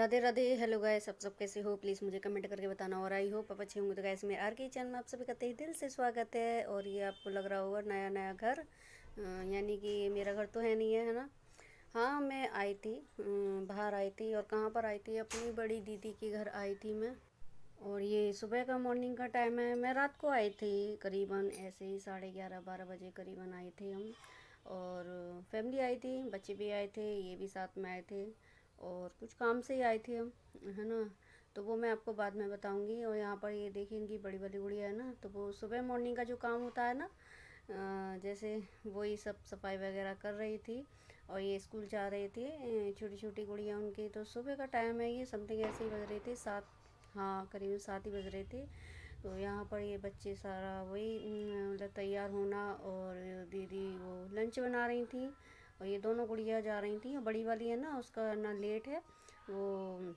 Radhe Radhe. Hello guys, आप सब कैसे हो? प्लीज़ मुझे कमेंट करके बताना। और आई होप आप अच्छे होंगे। तो गाइस, मेरे आर के चैनल में आप सभी का तहे दिल से स्वागत है। और ये आपको लग रहा होगा नया नया घर, यानी कि मेरा घर तो है नहीं है ना। हाँ, मैं आई थी, बाहर आई थी। और कहाँ पर आई थी? अपनी बड़ी दीदी के घर आई थी मैं। और ये सुबह का मॉर्निंग का टाइम है। मैं रात को आई थी, करीबन ऐसे ही 11:30-12 बजे करीबन आए थे हम। और फैमिली आई थी, बच्चे भी आए थे, ये भी साथ में आए थे। और कुछ काम से ही आए थे हम, है ना। तो वो मैं आपको बाद में बताऊंगी। और यहाँ पर ये देखिए, इनकी बड़ी वाली गुड़िया है ना, तो वो सुबह मॉर्निंग का जो काम होता है ना, जैसे वही सब सफाई वगैरह कर रही थी। और ये स्कूल जा रही थी, छोटी छोटी गुड़िया उनकी। तो सुबह का टाइम है, ये समथिंग ऐसे ही बज रही थी 7, हाँ करीबन 7 ही बज रहे थे। तो यहाँ पर ये बच्चे सारा वही मतलब तैयार होना। और दीदी वो लंच बना रही थी। और ये दोनों गुड़िया जा रही थी। बड़ी वाली है ना, उसका ना लेट है, वो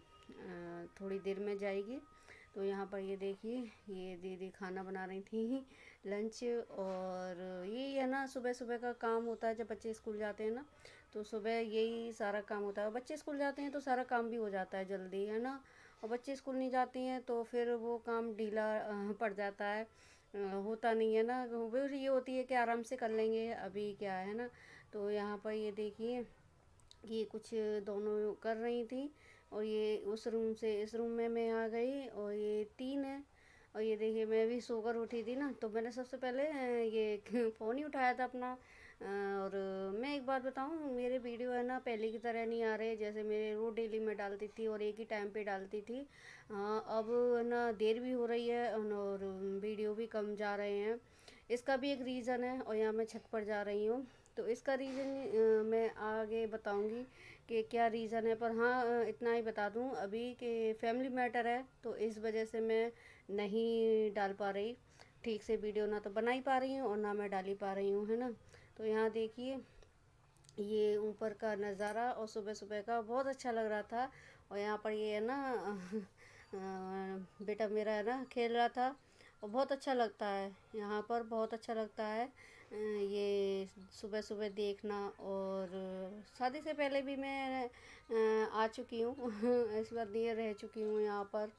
थोड़ी देर में जाएगी। तो यहाँ पर ये देखिए, ये दीदी खाना बना रही थी, लंच। और यही है ना, सुबह सुबह का काम होता है जब बच्चे स्कूल जाते हैं ना। तो सुबह यही सारा काम होता है। बच्चे स्कूल जाते हैं तो सारा काम भी हो जाता है जल्दी, है ना। और बच्चे स्कूल नहीं जाती हैं तो फिर वो काम ढीला पड़ जाता है, होता नहीं है ना। वो ये होती है कि आराम से कर लेंगे, अभी क्या है ना। तो यहाँ पर ये देखिए, ये कुछ दोनों कर रही थी। और ये उस रूम से इस रूम में मैं आ गई। और ये 3 है। और ये देखिए, मैं भी सोकर उठी थी ना, तो मैंने सबसे पहले ये फ़ोन ही उठाया था अपना। और मैं एक बात बताऊं, मेरे वीडियो है ना पहले की तरह नहीं आ रहे, जैसे मेरे रोज डेली में डालती थी और एक ही टाइम पे डालती थी। अब है ना देर भी हो रही है और वीडियो भी कम जा रहे हैं। इसका भी एक रीज़न है। और यहाँ मैं छत पर जा रही हूँ, तो इसका रीज़न मैं आगे बताऊंगी कि क्या रीज़न है। पर हाँ, इतना ही बता दूं अभी कि फैमिली मैटर है, तो इस वजह से मैं नहीं डाल पा रही ठीक से वीडियो। ना तो बना ही पा रही हूँ और ना मैं डाल ही पा रही हूँ, है ना। तो यहाँ देखिए, ये ऊपर का नज़ारा और सुबह सुबह का बहुत अच्छा लग रहा था। और यहाँ पर ये है ना बेटा मेरा है ना खेल रहा था। और बहुत अच्छा लगता है यहाँ पर, बहुत अच्छा लगता है ये सुबह सुबह देखना। और शादी से पहले भी मैं आ चुकी हूँ इस बार देर रह चुकी हूँ यहाँ पर।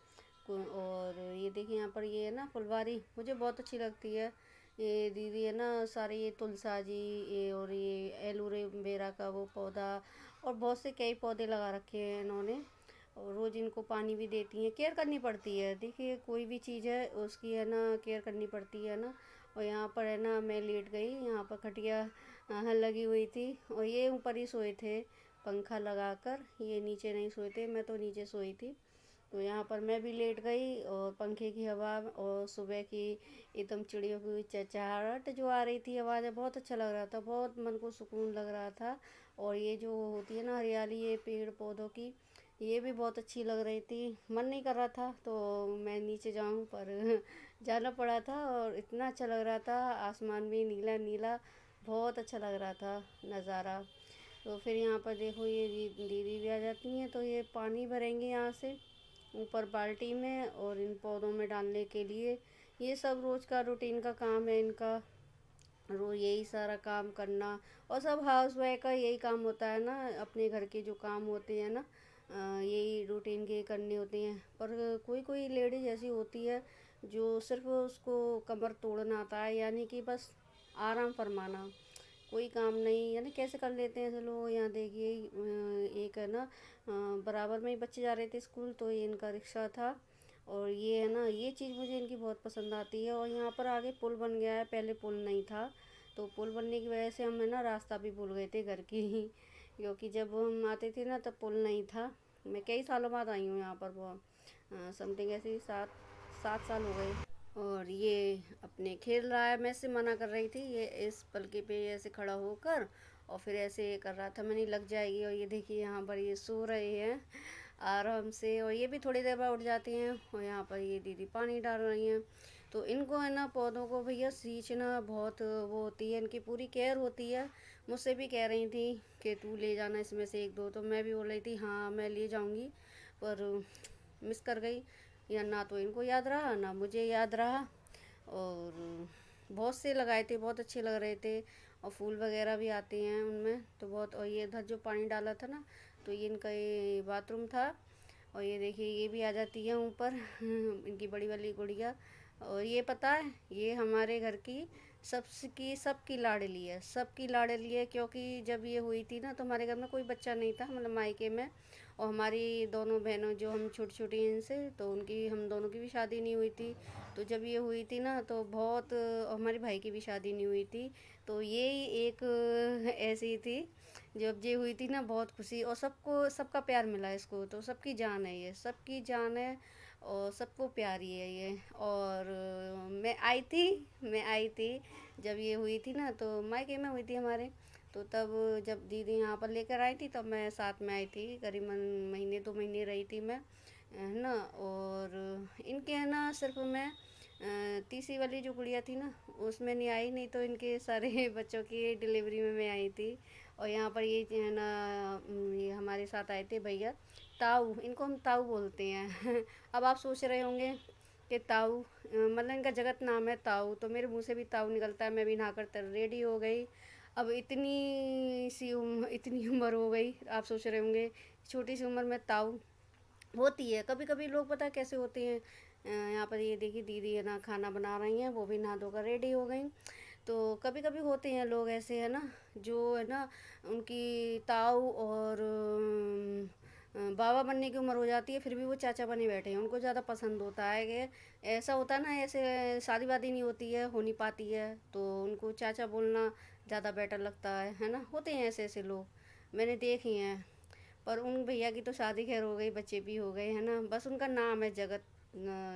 और ये देखिए, यहाँ पर ये है ना फुलवारी, मुझे बहुत अच्छी लगती है। ये दीदी है ना, सारे ये तुलसा जी, ये और ये एलोवेरा का वो पौधा, और बहुत से कई पौधे लगा रखे हैं इन्होंने। और रोज़ इनको पानी भी देती हैं, केयर करनी पड़ती है। देखिए, कोई भी चीज़ है उसकी है ना केयर करनी पड़ती है ना। और यहाँ पर है ना मैं लेट गई, यहाँ पर खटिया लगी हुई थी। और ये ऊपर ही सोए थे पंखा लगाकर, ये नीचे नहीं सोए थे, मैं तो नीचे सोई थी। तो यहाँ पर मैं भी लेट गई, और पंखे की हवा और सुबह की एकदम चिड़ियों की चहचहाहट जो आ रही थी, आवाज़, बहुत अच्छा लग रहा था, बहुत मन को सुकून लग रहा था। और ये जो होती है ना हरियाली, ये पेड़ पौधों की, ये भी बहुत अच्छी लग रही थी। मन नहीं कर रहा था तो मैं नीचे जाऊं, पर जाना पड़ा था। और इतना अच्छा लग रहा था, आसमान भी नीला नीला, बहुत अच्छा लग रहा था नज़ारा। तो फिर यहाँ पर देखो, ये दीदी भी आ जाती हैं, तो ये पानी भरेंगे यहाँ से ऊपर बाल्टी में और इन पौधों में डालने के लिए। ये सब रोज़ का रूटीन का काम है इनका, रोज़ यही सारा काम करना। और सब हाउस वाइफ का यही काम होता है ना, अपने घर के जो काम होते हैं ना, यही रूटीन के करने होते हैं। पर कोई कोई लेडीज ऐसी होती है जो सिर्फ उसको कमर तोड़ना आता है, यानी कि बस आराम फरमाना, कोई काम नहीं, यानी कैसे कर लेते हैं ऐसे लोग। यहाँ देखिए, एक है ना बराबर में ही बच्चे जा रहे थे स्कूल, तो ये इनका रिक्शा था। और ये है ना, ये चीज़ मुझे इनकी बहुत पसंद आती है। और यहाँ पर आगे पुल बन गया है, पहले पुल नहीं था। तो पुल बनने की वजह से हम है ना रास्ता भी भूल गए थे घर की ही, क्योंकि जब हम आते थे ना तब पुल नहीं था। मैं कई सालों बाद आई हूँ यहाँ पर, बहुत समथिंग ऐसे ही 7 7 साल हो गए। और ये अपने खेल रहा है, मैं से मना कर रही थी, ये इस पलके पे ऐसे खड़ा होकर और फिर ऐसे कर रहा था, मैंने लग जाएगी। और ये देखिए, यहाँ पर ये सो रहे हैं आराम से, और ये भी थोड़ी देर बाद उठ जाती हैं। और यहाँ पर ये दीदी पानी डाल रही हैं। तो इनको है ना पौधों को भैया सींचना बहुत वो होती है, इनकी पूरी केयर होती है। मुझसे भी कह रही थी कि तू ले जाना इसमें से एक दो, तो मैं भी बोल रही थी हाँ मैं ले जाऊँगी, पर मिस कर गई। या ना तो इनको याद रहा ना मुझे याद रहा। और बहुत से लगाए थे, बहुत अच्छे लग रहे थे। और फूल वगैरह भी आते हैं उनमें तो बहुत। और ये इधर जो पानी डाला था ना, तो ये इनका ये बाथरूम था। और ये देखिए ये भी आ जाती है ऊपर इनकी बड़ी वाली गुड़िया। और ये पता है ये हमारे घर की सबकी लाडली है, सबकी लाडली है, क्योंकि जब ये हुई थी ना तो हमारे घर में कोई बच्चा नहीं था, मतलब मायके में। और हमारी दोनों बहनों जो हम छोटी छोटी हैं इनसे, तो उनकी हम दोनों की भी शादी नहीं हुई थी। तो जब ये हुई थी ना तो बहुत, और हमारे भाई की भी शादी नहीं हुई थी। तो ये एक ऐसी थी, जब ये हुई थी ना बहुत खुशी, और सबको सबका प्यार मिला इसको, तो सबकी जान है, ये सबकी जान है और सबको प्यारी है ये। और मैं आई थी जब ये हुई थी ना, तो मायके में हुई थी हमारे। तो तब जब दीदी यहाँ पर लेकर आई थी तब मैं साथ में आई थी, करीबन महीने 2 महीने रही थी मैं, है ना। और इनके है ना सिर्फ मैं तीसरी वाली जो गुड़िया थी ना उसमें नहीं आई, नहीं तो इनके सारे बच्चों की डिलीवरी में मैं आई थी। और यहाँ पर ये है ना ये हमारे साथ आए थे भैया, ताऊ, इनको हम ताऊ बोलते हैं अब आप सोच रहे होंगे कि ताऊ मतलब इनका जगत नाम है ताऊ, तो मेरे मुंह से भी ताऊ निकलता है। मैं भी नहाकर रेडी हो गई। अब इतनी उम्र हो गई, आप सोच रहे होंगे छोटी सी उम्र में ताऊ होती है। कभी कभी लोग पता है कैसे होते हैं, यहाँ पर ये देखिए दीदी है ना खाना बना रही हैं, वो भी नहा धोकर रेडी हो गई। तो कभी कभी होते हैं लोग ऐसे, है ना, जो है ना उनकी ताऊ और बाबा बनने की उम्र हो जाती है, फिर भी वो चाचा बने बैठे हैं, उनको ज़्यादा पसंद होता है कि ऐसा होता है ना, ऐसे शादी वादी नहीं होती है, हो नहीं पाती है, तो उनको चाचा बोलना ज़्यादा बेटर लगता है ना। होते हैं ऐसे ऐसे लोग, मैंने देखे हैं। पर उन भैया की तो शादी खैर हो गई, बच्चे भी हो गए, है ना। बस उनका नाम है जगत,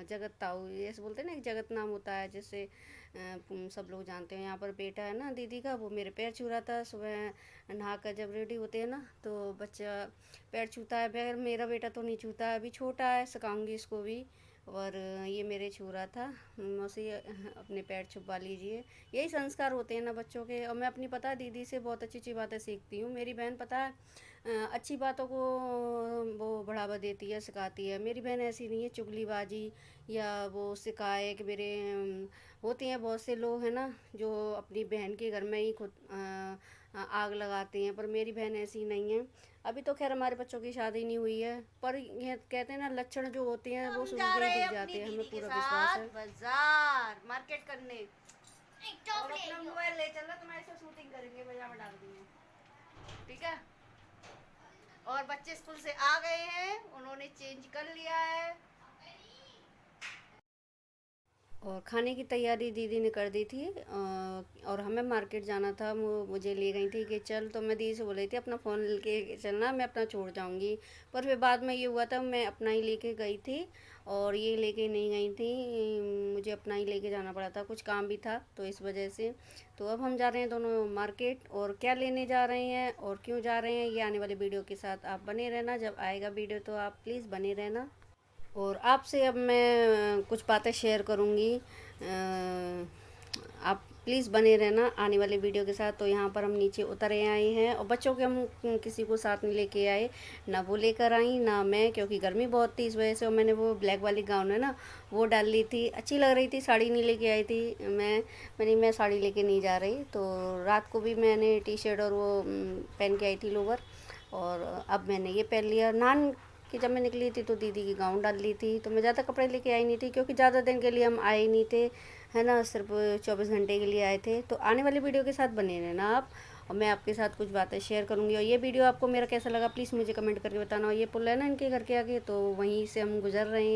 जगत ताऊ, ये ऐसे बोलते हैं ना, एक जगत नाम होता है जिससे सब लोग जानते हैं। यहाँ पर बेटा है ना दीदी का, वो मेरे पैर छू रहा था सुबह नहा कर, जब रेडी होते हैं ना तो बच्चा पैर छूता है, बगैर मेरा बेटा तो नहीं छूता है, अभी छोटा है, सिखाऊंगी इसको भी। और ये मेरे छू रहा था, मौसी अपने पैर छुपा लीजिए। यही संस्कार होते हैं ना बच्चों के। और मैं अपनी पता है दीदी से बहुत अच्छी अच्छी बातें सीखती हूँ। मेरी बहन पता है अच्छी बातों को वो बढ़ावा देती है, सिखाती है। मेरी बहन ऐसी नहीं है चुगलीबाजी या वो सिखाए कि मेरे होती हैं बहुत से लोग हैं ना जो अपनी बहन के घर में ही खुद आग लगाते हैं, पर मेरी बहन ऐसी नहीं है। अभी तो खैर हमारे बच्चों की शादी नहीं हुई है, पर ये कहते हैं ना लक्षण जो होते हैं वो हम शुरू जा से ही रहे हैं दिख अपनी जाते हैं, हमें दीदी के पूरा विश्वास साथ है। बाजार मार्केट करने। और अपना मोबाइल ले चलना, तुम्हारे साथ शूटिंग करेंगे, पजामा डाल दिए, ठीक है। और बच्चे स्कूल से आ गए हैं, उन्होंने चेंज कर लिया है। और खाने की तैयारी दीदी ने कर दी थी। और हमें मार्केट जाना था, वो मुझे ले गई थी कि चल, तो मैं दीदी से बोल रही थी अपना फ़ोन लेके चलना, मैं अपना छोड़ जाऊंगी। पर फिर बाद में ये हुआ था मैं अपना ही लेके गई थी, और ये लेके नहीं गई थी, मुझे अपना ही लेके जाना पड़ा था, कुछ काम भी था तो इस वजह से। तो अब हम जा रहे हैं दोनों मार्केट, और क्या लेने जा रहे हैं और क्यों जा रहे हैं ये आने वाले वीडियो के साथ आप बने रहना। जब आएगा वीडियो तो आप प्लीज़ बने रहना। और आपसे अब मैं कुछ बातें शेयर करूँगी, आप प्लीज़ बने रहना आने वाले वीडियो के साथ। तो यहाँ पर हम नीचे उतरे आए हैं, और बच्चों के हम किसी को साथ नहीं लेके आए, ना वो लेकर आई ना मैं, क्योंकि गर्मी बहुत थी इस वजह से। और मैंने वो ब्लैक वाली गाउन है ना वो डाल ली थी, अच्छी लग रही थी, साड़ी नहीं लेके आई थी मैं साड़ी लेके नहीं जा रही। तो रात को भी मैंने टी शर्ट और वो पहन के आई थी लोवर, और अब मैंने ये पहन लिया। नान कि जब मैं निकली थी तो दीदी की गाउन डाल ली थी, तो मैं ज़्यादा कपड़े लेके आई नहीं थी, क्योंकि ज़्यादा दिन के लिए हम आए नहीं थे, है ना, सिर्फ 24 घंटे के लिए आए थे। तो आने वाली वीडियो के साथ बने रहना आप, और मैं आपके साथ कुछ बातें शेयर करूँगी। और ये वीडियो आपको मेरा कैसा लगा प्लीज़ मुझे कमेंट करके बताना। और ये पुल है ना इनके घर के आगे, तो वहीं से हम गुजर रहे हैं।